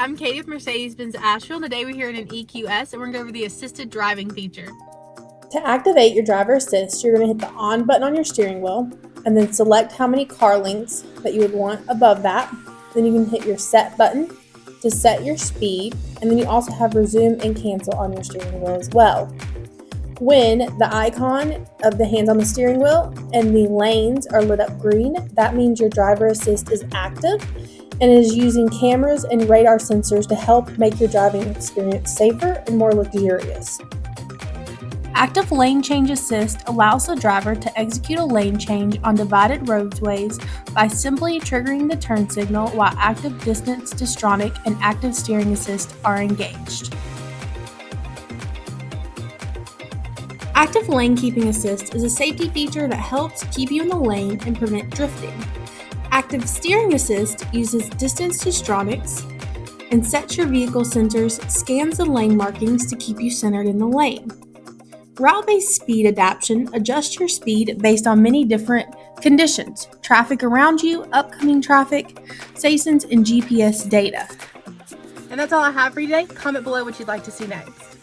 I'm Katie with Mercedes-Benz Asheville. Today we're here in an EQS and we're going to go over the assisted driving feature. To activate your driver assist, you're going to hit the on button on your steering wheel and then select how many car lengths that you would want above that. Then you can hit your set button to set your speed, and then you also have resume and cancel on your steering wheel as well. When the icon of the hands on the steering wheel and the lanes are lit up green, that means your driver assist is active and is using cameras and radar sensors to help make your driving experience safer and more luxurious. Active Lane Change Assist allows the driver to execute a lane change on divided roadways by simply triggering the turn signal while active distance distronic and active steering assist are engaged. Active Lane Keeping Assist is a safety feature that helps keep you in the lane and prevent drifting. Active Steering Assist uses distance distronics and sets your vehicle sensors, scans the lane markings to keep you centered in the lane. Route-based speed adaptation adjusts your speed based on many different conditions: traffic around you, upcoming traffic, stations, and GPS data. And that's all I have for you today. Comment below what you'd like to see next.